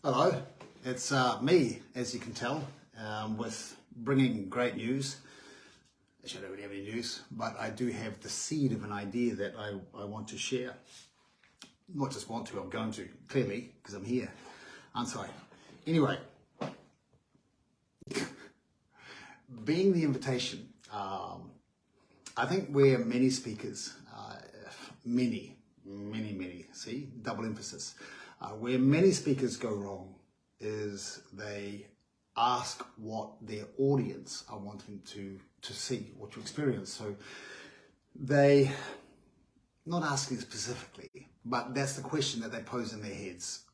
Hello, it's me, as you can tell, with bringing great news. Actually, I don't really have any news, but I do have the seed of an idea that I want to share. Not just want to, I'm going to, clearly, because I'm here, aren't I? Anyway, being the invitation, I think where many speakers, many, see, double emphasis, where many speakers go wrong is they ask what their audience are wanting to see or to experience. So they, not asking specifically, but that's the question that they pose in their heads.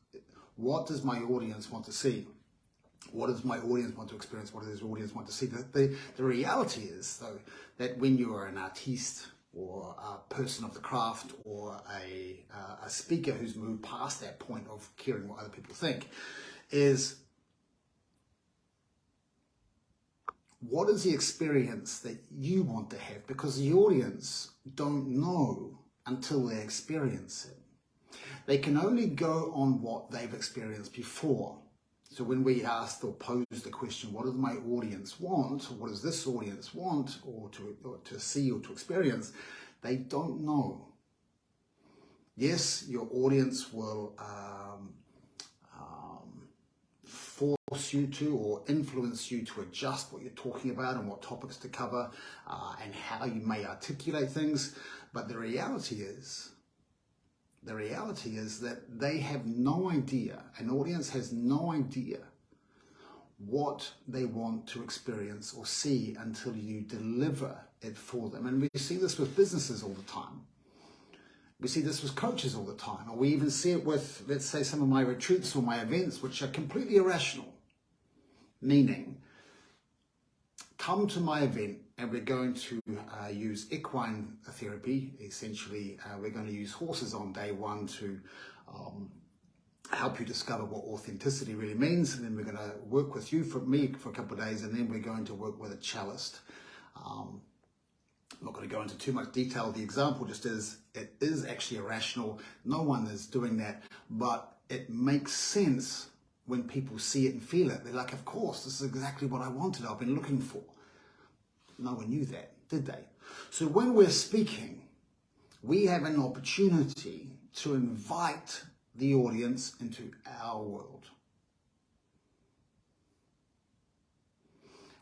What does my audience want to see? What does my audience want to experience? What does his audience want to see? The reality is, though, that when you are an artiste or a person of the craft or a speaker who's moved past that point of caring what other people think, is what is the experience that you want to have? Because the audience don't know until they experience it. They can only go on what they've experienced before. So when we asked or posed the question, what does my audience want? Or what does this audience want or to see or to experience? They don't know. Yes, your audience will force you to or influence you to adjust what you're talking about and what topics to cover and how you may articulate things. But the reality is that they have no idea, an audience has no idea what they want to experience or see until you deliver it for them. And we see this with businesses all the time. We see this with coaches all the time. Or we even see it with, let's say, some of my retreats or my events, which are completely irrational. Meaning, come to my event and we're going to use equine therapy. Essentially, we're going to use horses on day one to help you discover what authenticity really means. And then we're going to work with you, for a couple of days, and then we're going to work with a cellist. I'm not going to go into too much detail. The example just is, it is actually irrational. No one is doing that, but it makes sense when people see it and feel it. They're like, of course, this is exactly what I wanted, I've been looking for. No one knew that, did they? So when we're speaking, we have an opportunity to invite the audience into our world.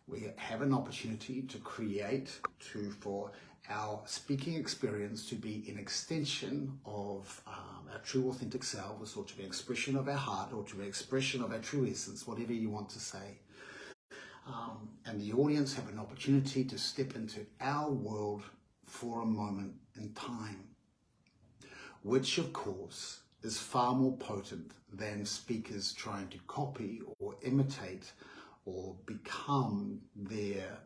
We have an opportunity to create, for our speaking experience to be an extension of our true authentic selves, or to be an expression of our heart, or to be an expression of our true essence, whatever you want to say. And the audience have an opportunity to step into our world for a moment in time, which of course is far more potent than speakers trying to copy or imitate or become their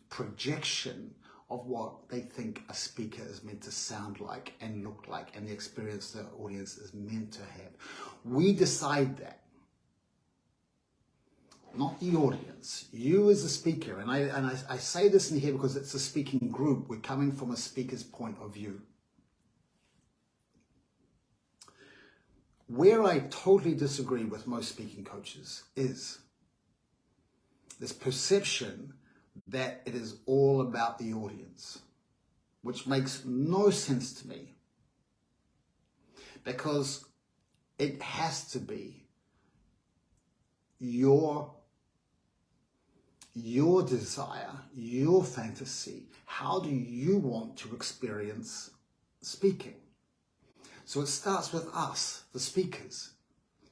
projection of what they think a speaker is meant to sound like and look like, and the experience the audience is meant to have. We decide that, not the audience. You as a speaker, and I say this in here because it's a speaking group. We're coming from a speaker's point of view. Where I totally disagree with most speaking coaches is this perception that it is all about the audience, which makes no sense to me, because it has to be your desire, your fantasy. How do you want to experience speaking? So it starts with us, the speakers.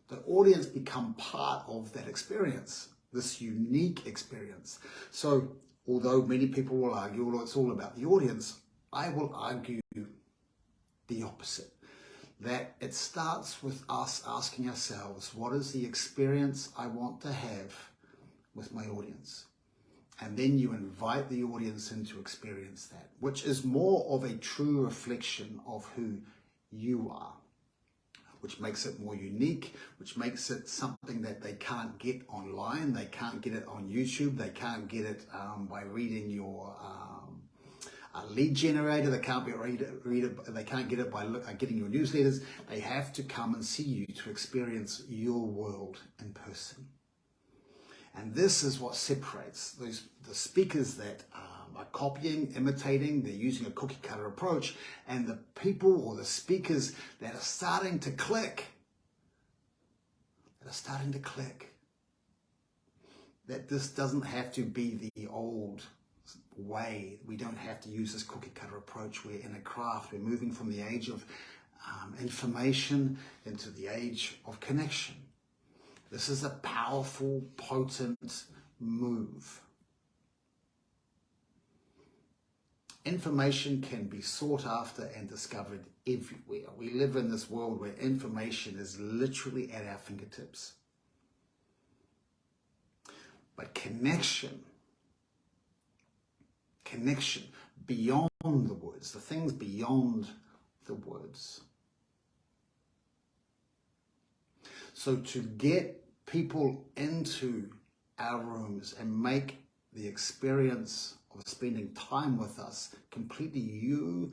The audience become part of that experience, this unique experience. So although many people will argue, well, it's all about the audience, I will argue the opposite. That it starts with us asking ourselves, what is the experience I want to have with my audience? And then you invite the audience in to experience that, which is more of a true reflection of who you are, which makes it more unique, which makes it something that they can't get online, they can't get it on YouTube, they can't get it by reading your a lead generator. They can't read it. They can't get it by getting your newsletters. They have to come and see you to experience your world in person. And this is what separates the speakers that are copying, imitating, they're using a cookie cutter approach, and the people or the speakers that are starting to click. That this doesn't have to be the old way. We don't have to use this cookie cutter approach. We're in a craft. We're moving from the age of information into the age of connection. This is a powerful, potent move. Information can be sought after and discovered everywhere. We live in this world where information is literally at our fingertips. But connection beyond the words, the things beyond the words. So to get people into our rooms and make the experience of spending time with us completely unique,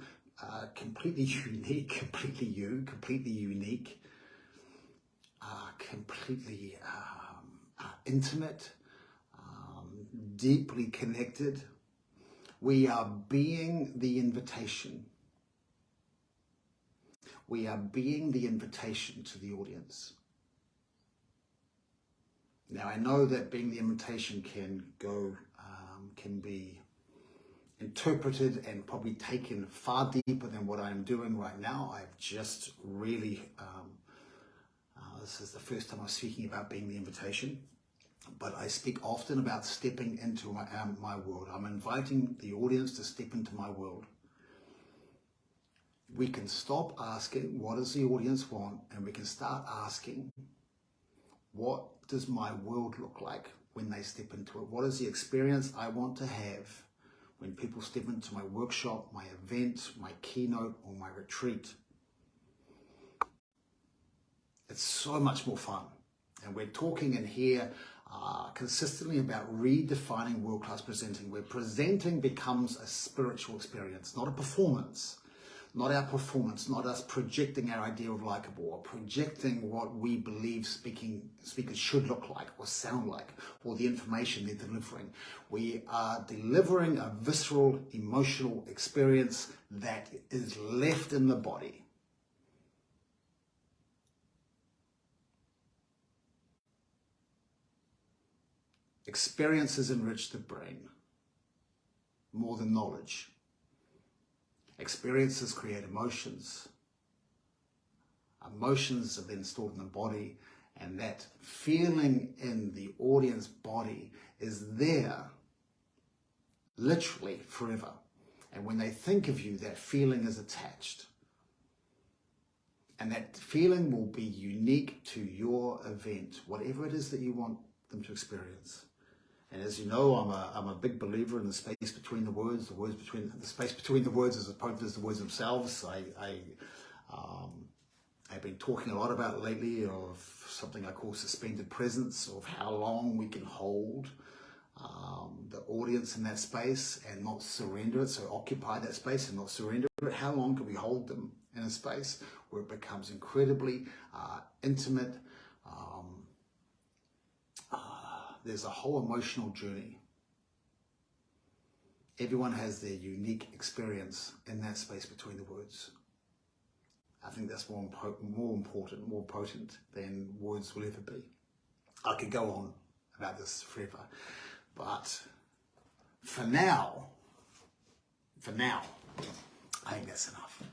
completely intimate, deeply connected, we are being the invitation. We are being the invitation to the audience. Now, I know that being the invitation can be interpreted and probably taken far deeper than what I'm doing right now. I've just really, this is the first time I'm speaking about being the invitation, but I speak often about stepping into my world. I'm inviting the audience to step into my world. We can stop asking, what does the audience want? And we can start asking, what does my world look like when they step into it? What is the experience I want to have when people step into my workshop, my event, my keynote, or my retreat? It's so much more fun. And we're talking in here consistently about redefining world-class presenting, where presenting becomes a spiritual experience, not a performance. Not our performance, not us projecting our idea of likable or projecting what we believe speakers should look like or sound like, or the information they're delivering. We are delivering a visceral, emotional experience that is left in the body. Experiences enrich the brain more than knowledge. Experiences create emotions. Emotions are then stored in the body, and that feeling in the audience body is there literally forever. And when they think of you, that feeling is attached. And that feeling will be unique to your event, whatever it is that you want them to experience. And as you know, I'm a big believer in the space between the words, the space between the words as opposed to the words themselves. I've been talking a lot about lately of something I call suspended presence, of how long we can hold the audience in that space and not surrender it. So occupy that space and not surrender it. How long can we hold them in a space where it becomes incredibly intimate? There's a whole emotional journey. Everyone has their unique experience in that space between the words. I think that's more important, more potent than words will ever be. I could go on about this forever, but for now, I think that's enough.